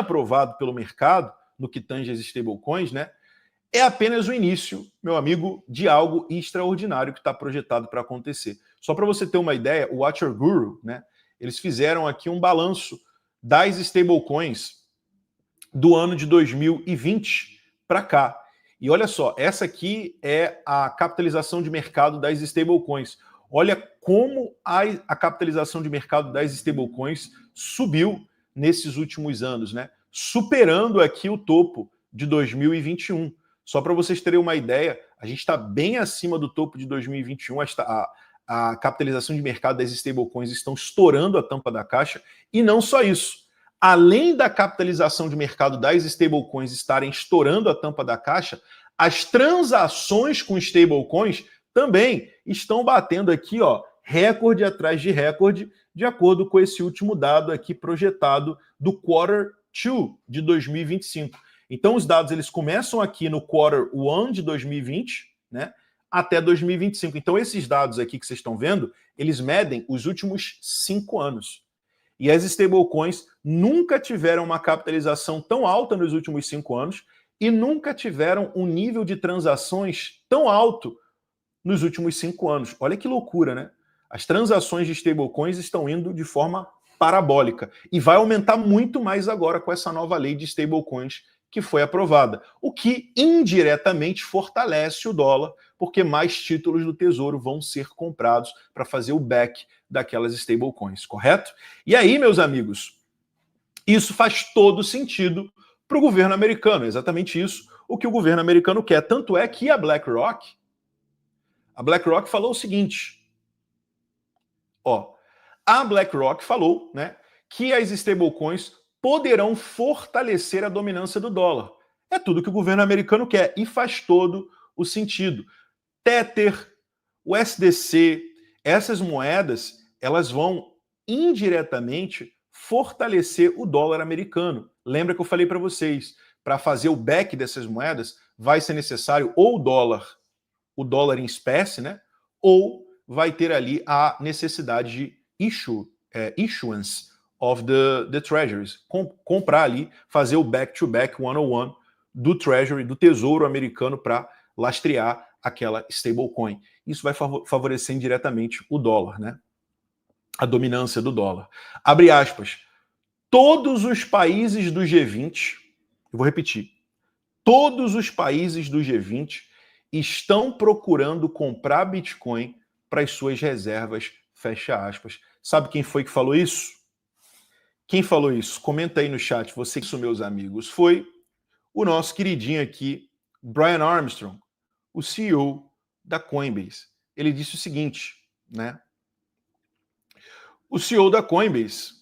aprovado pelo mercado, no que tange as stablecoins, né, é apenas o início, meu amigo, de algo extraordinário que está projetado para acontecer. Só para você ter uma ideia, o Watcher Guru, né, eles fizeram aqui um balanço das stablecoins do ano de 2020 para cá. E olha só, essa aqui é a capitalização de mercado das stablecoins. Olha como a capitalização de mercado das stablecoins subiu nesses últimos anos, né? Superando aqui o topo de 2021. Só para vocês terem uma ideia, a gente está bem acima do topo de 2021, a capitalização de mercado das stablecoins estão estourando a tampa da caixa, e não só isso. Além da capitalização de mercado das stablecoins estarem estourando a tampa da caixa, as transações com stablecoins também estão batendo aqui, ó, recorde atrás de recorde, de acordo com esse último dado aqui projetado do Quarter 2 de 2025. Então os dados eles começam aqui no Quarter 1 de 2020, né, até 2025. Então esses dados aqui que vocês estão vendo, eles medem os últimos 5 anos. E as stablecoins nunca tiveram uma capitalização tão alta nos últimos 5 anos e nunca tiveram um nível de transações tão alto nos últimos 5 anos. Olha que loucura, né? As transações de stablecoins estão indo de forma parabólica e vai aumentar muito mais agora com essa nova lei de stablecoins que foi aprovada, o que indiretamente fortalece o dólar, porque mais títulos do Tesouro vão ser comprados para fazer o back daquelas stablecoins, correto? E aí, meus amigos, isso faz todo sentido para o governo americano, é exatamente isso o que o governo americano quer. Tanto é que a BlackRock falou o seguinte, ó, a BlackRock falou, né, que as stablecoins poderão fortalecer a dominância do dólar. É tudo que o governo americano quer e faz todo o sentido. Tether, o SDC, essas moedas, elas vão indiretamente fortalecer o dólar americano. Lembra que eu falei para vocês, para fazer o back dessas moedas, vai ser necessário ou o dólar em espécie, né? Ou vai ter ali a necessidade de issuance of the treasuries, comprar ali, fazer o back-to-back 101 do treasury, do tesouro americano para lastrear aquela stablecoin. Isso vai favorecer indiretamente o dólar, né? A dominância do dólar. Abre aspas. Todos os países do G20, eu vou repetir, todos os países do G20 estão procurando comprar Bitcoin para as suas reservas, fecha aspas. Sabe quem foi que falou isso? Quem falou isso? Comenta aí no chat, você, isso, meus amigos. Foi o nosso queridinho aqui, Brian Armstrong, o CEO da Coinbase. Ele disse o seguinte, né? O CEO da Coinbase,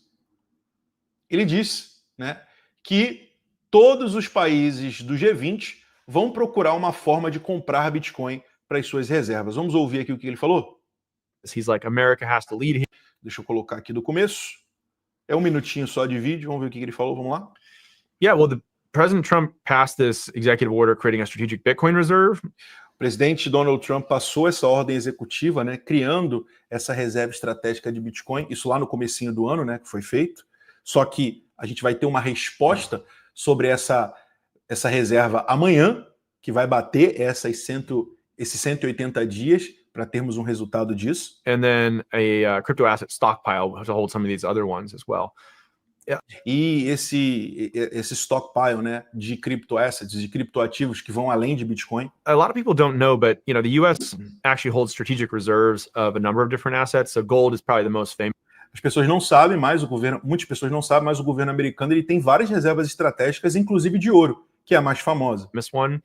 ele disse, né, que todos os países do G20 vão procurar uma forma de comprar Bitcoin para as suas reservas. Vamos ouvir aqui o que ele falou? He's like, America has to lead here. Deixa eu colocar aqui do começo. É um minutinho só de vídeo, vamos ver o que ele falou, vamos lá? Yeah, well, President Trump passed this executive order creating a strategic Bitcoin reserve. O presidente Donald Trump passou essa ordem executiva, né, criando essa reserva estratégica de Bitcoin, isso lá no comecinho do ano, né, que foi feito. Só que a gente vai ter uma resposta sobre essa reserva amanhã, que vai bater esses 180 dias para termos um resultado disso. And then a crypto asset stockpile to hold some of these other ones as well. Yeah. E esse stockpile, né, de criptoassets, de criptoativos que vão além de Bitcoin. A lot of people don't know, but you know, the US actually holds strategic reserves of a number of different assets. So gold is probably the most famous. As pessoas não sabem, mas muitas pessoas não sabem, mas o governo americano ele tem várias reservas estratégicas, inclusive de ouro, que é a mais famosa. This one,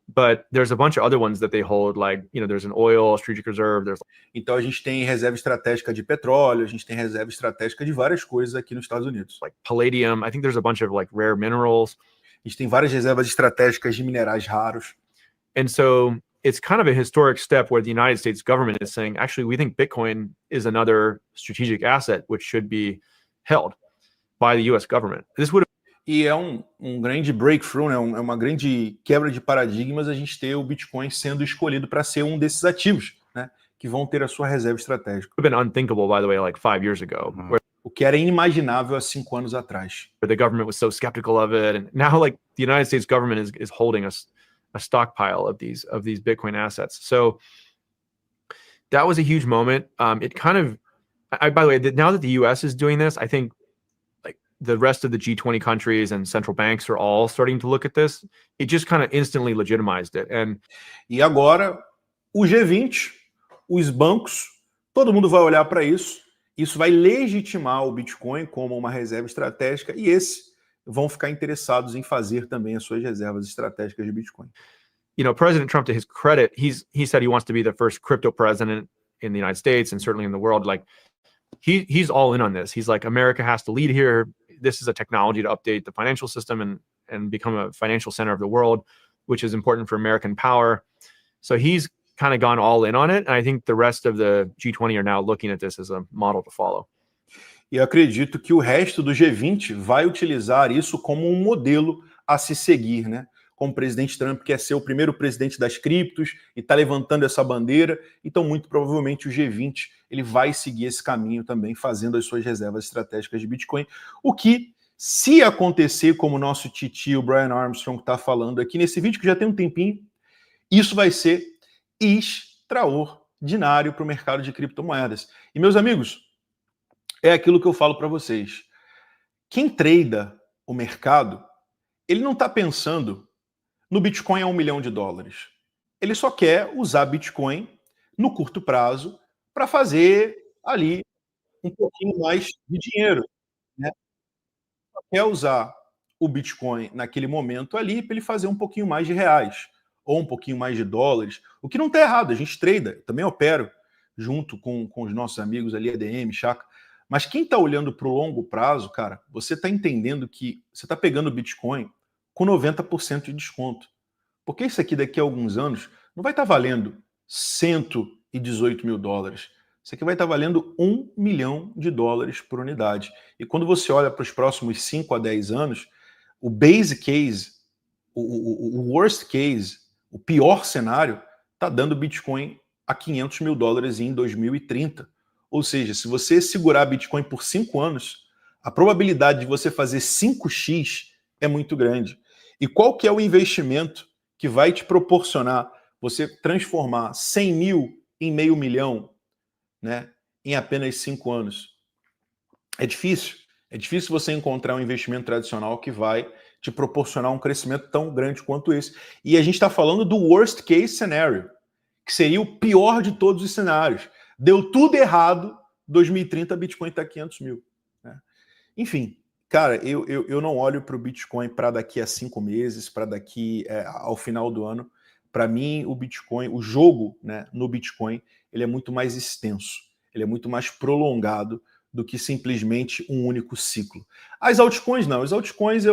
but there's a bunch of other ones that they hold, like, you know, there's an oil strategic reserve. Então a gente tem reserva estratégica de petróleo, a gente tem reserva estratégica de várias coisas aqui nos Estados Unidos. Like palladium, I think there's a bunch of like rare minerals. A gente tem várias reservas estratégicas de minerais raros. And so it's kind of a historic step where the United States government is saying, actually, we think Bitcoin is another strategic asset which should be held by the US government. This would E é um grande breakthrough, né? É uma grande quebra de paradigmas a gente ter o Bitcoin sendo escolhido para ser um desses ativos, né? Que vão ter a sua reserva estratégica. have been unthinkable, by the way, like 5 years ago. O o que era inimaginável há 5 anos atrás. The government was so skeptical of it, and now like the United States government is holding a stockpile of these Bitcoin assets. So that was a huge moment. It kind of, by the way, now that the U.S. is doing this, I think like the rest of the G20 countries and central banks are all starting to look at this. It just kind of instantly legitimized it. And E agora o G20, os bancos, todo mundo vai olhar para isso. Isso vai legitimar o Bitcoin como uma reserva estratégica e esses vão ficar interessados em fazer também as suas reservas estratégicas de Bitcoin. You know, President Trump, to his credit, he said he wants to be the first crypto president in the United States and certainly in the world. Like he's all in on this. He's like, America has to lead here. This is a technology to update the financial system and become a financial center of the world, which is important for American power. So he's kind of gone all in on it. And I think the rest of the G20 are now looking at this as a model to follow. E eu acredito que o resto do G20 vai utilizar isso como um modelo a se seguir, né? Como o presidente Trump quer ser o primeiro presidente das criptos e está levantando essa bandeira, então muito provavelmente o G20 ele vai seguir esse caminho também, fazendo as suas reservas estratégicas de Bitcoin, o que, se acontecer como o nosso titio Brian Armstrong está falando aqui nesse vídeo, que já tem um tempinho, isso vai ser extraordinário para o mercado de criptomoedas. E meus amigos, é aquilo que eu falo para vocês. Quem trada o mercado, ele não está pensando no Bitcoin a $1 milhão. Ele só quer usar Bitcoin no curto prazo para fazer ali um pouquinho mais de dinheiro, né? Só quer usar o Bitcoin naquele momento ali para ele fazer um pouquinho mais de reais ou um pouquinho mais de dólares, o que não está errado, a gente trada, também opero junto com os nossos amigos ali, EDM, Chaka. Mas quem está olhando para o longo prazo, cara, você está entendendo que você está pegando o Bitcoin com 90% de desconto. Porque isso aqui daqui a alguns anos não vai estar valendo $118 mil. Isso aqui vai estar valendo $1 milhão por unidade. E quando você olha para os próximos 5 a 10 anos, o base case, o worst case, o pior cenário, está dando Bitcoin a $500 mil em 2030. Ou seja, se você segurar Bitcoin por 5 anos, a probabilidade de você fazer 5x é muito grande. E qual que é o investimento que vai te proporcionar você transformar 100 mil em $500 mil, né, em apenas 5 anos? É difícil. É difícil você encontrar um investimento tradicional que vai te proporcionar um crescimento tão grande quanto esse. E a gente está falando do worst case scenario, que seria o pior de todos os cenários. Deu tudo errado, 2030 Bitcoin está 500 mil. Né? Enfim, cara, eu não olho para o Bitcoin para daqui a 5 meses, para daqui ao final do ano. Para mim, o Bitcoin, o jogo, né, no Bitcoin, ele é muito mais extenso, ele é muito mais prolongado do que simplesmente um único ciclo. As altcoins não, as altcoins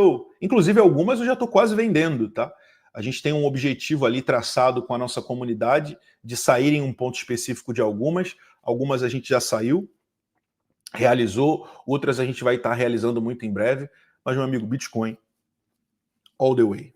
inclusive algumas eu já estou quase vendendo, tá? A gente tem um objetivo ali traçado com a nossa comunidade de sair em um ponto específico de algumas a gente já saiu, realizou, outras a gente vai estar realizando muito em breve, mas meu amigo, Bitcoin all the way.